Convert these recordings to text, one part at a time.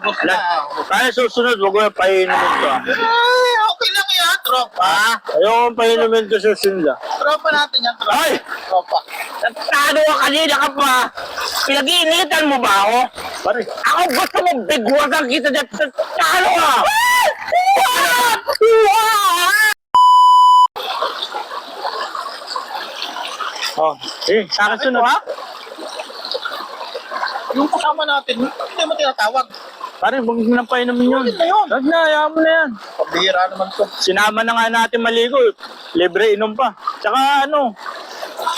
Ubus na. Kaya susunod, wag mo na painumin to. Ay, okay lang yan, tropa. Ayaw mo painumin to sa sinda. Tropa natin yan, tropa. Ay! Tropa. Nagtado ka kanina ka pa. Pinag-iinitan mo ba ako? Pare, Ako gusto mo bigwasan kita dyan. Talo ka! oh, sa akin sunod. Yung kasama natin, hindi mo tinatawag. Pare, wag mo na painumin yun. Bakit na yun? Wag na, ayaw mo na yan. Pabihira naman to. Sinama na nga natin maligo. Libre inom pa. Tsaka ano,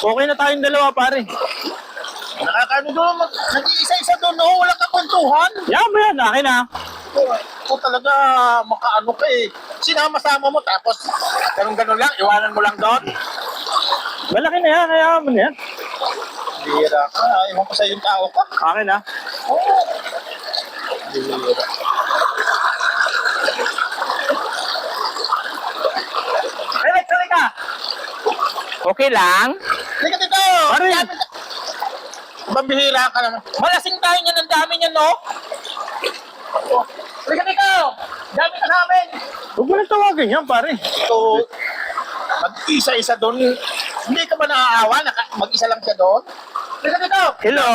okay na tayong dalawa, pare. Nakakano doon, nag-iisa-isa doon, no? Wala kang kwentuhan. Yan ba yan? Akin na. Ito talaga, makaano ka eh. Sinama-sama mo, tapos ganun-ganun lang, iwanan mo lang doon. Malaki na yan, ayaw mo na yan. Bihira ka, iwan ko sa yung tao ka. Akin na. Oo. Bihira. Ay, ka! Okay lang? Halika dito! Pare. Bambihira ka naman. Malasing tayo niyan, ang dami niyan, no? Halika dito! Dami ka namin! Huwag mo na tawagin yan, pare. So, mag-isa-isa doon. Hindi ka ba naaawa? Mag-isa lang siya doon? Halika dito! Hello!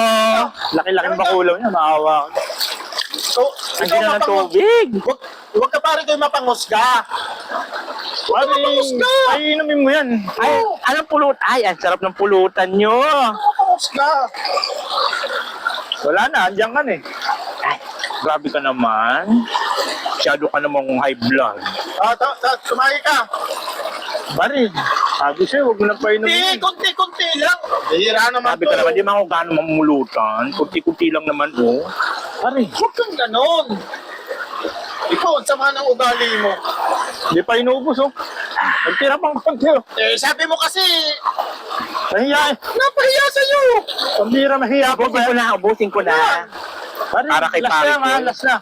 Laki-laking bakulaw niya, maawa ko. So, Nandiyan na ng tubig. Huwag ka pare doon mapangusga. Pare, ay inumin mo yan. Ay, anong pulot? Ay, ang sarap ng pulutan nyo. Mapangusga. Wala na, andyan ka na eh. Ay, grabe ka naman. Masyado ka namang high blood. Sumayi ka. Pare, sabi sa'yo, huwag mo na painumin. Hindi, kunti-kunti lang. Bihira naman Sabi ka naman, di man ako gano'ng mamulutan. Kunti-kunti lang naman, oh. Pare, Huwag kang ganon. Ikaw, ang sama ng ugali mo. di pa inubos, oh. Nagtira pang konti, oh. Eh, sabi mo kasi, Nahiya eh. napahiya sa'yo. Pambira, mahiya po Ubusin ko ba? na, ubusin ko na. Pare, Para kay last pare na, ko. ha, last na.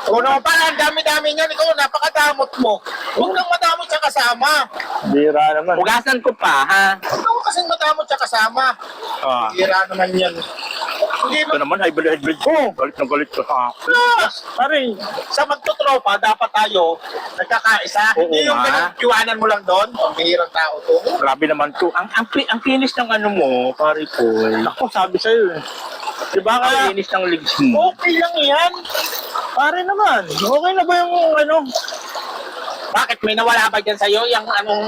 Kung naman pala, ang dami-dami niyan, ikaw, napakadamot mo. Huwag kang madamot sa kasama. Bira naman. Ugasan ko pa, ha? Huwag kang kasing madamot sa kasama. Ah, Bihira naman yan. Hindi ito mo, naman, high blood, oh. Galit na galit ka sa akin. Pare, sa magtutropa, dapat tayo nagkakaisa. Oo Hindi yung nga. ganun, iwanan mo lang doon. Ang bihirang tao to. grabe naman to. Ang kinis ng ano mo, pare ko. Ako, sabi sa'yo eh. Diba Ang kaya? linis ng legs mo. Okay lang yan. Pare naman, okay na ba yung ano? Bakit? May nawala ba dyan sa'yo? Yung anong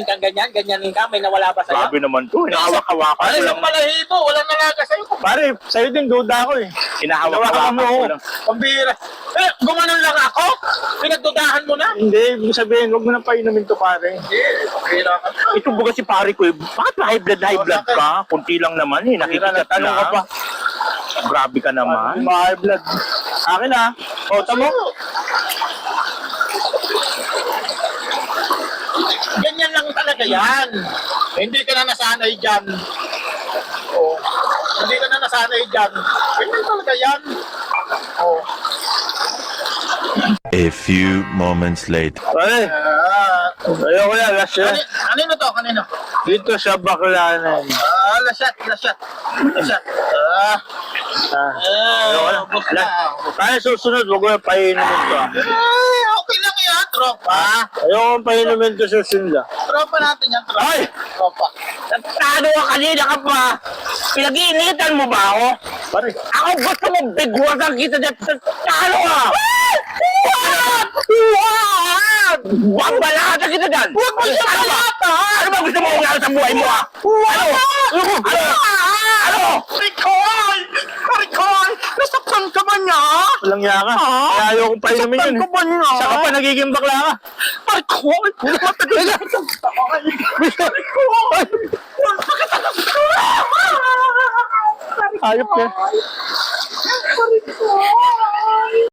kang ganyan? Ganyanin ka? May nawala ba sa'yo? Grabe naman to. Hinahawak-hawakan Ay, ko lang. isang balahibo. Walang nalaga sa'yo. Pare, sa'yo din duda ko eh. Hinahawak-hawakan mo. ko lang. Pambira. Eh, gumanon lang ako? Pinagdudahan mo na? Hindi, ibig sabihin, huwag mo na painumin to pare. Hindi, pambira ka. Ito buga si pare ko eh. Bakit ba high blood ka? Kunti lang naman eh. Nakikita Tanong ka pa. Grabe ka naman. High blood. Akin ah. O, tamo. Ganyan lang talaga yan. Hindi ka na nasanay dyan. Oh. Hindi ka na nasanay dyan. Ganyan talaga yan. Oh. A few moments later. Pare, ayoko na, last yan. Kanino to? Kanino? Dito sa Baklanan. Lasat. Lasat. Ayoko na. Ubus na. Kaya susunod, huwag mo na painumin to ah. Ay, okay lang yan, tropa. Ayoko painumin to sa sinda. Tropa natin yan, tropa. Ay! Tropa. Nagtado ka kanina ka pa. Pinag-iinitan mo ba ako? Pare, Ako gusto mo bigwasan kita dyan. Talo ka! Bambalata kita dyan! Huwag mo siya malata! Ano ba gusto mo kung sa buhay mo, ha? Ano? Ano? Ricol! Ricol! Nasaktan ka ba niya? walang yaka. Kaya ayoko painumin yun. Nasaktan ka ba niya? Saka pa nagiging bakla ka. Ricol! Matagal na ito. Ricol! Ayop ka. Ricol!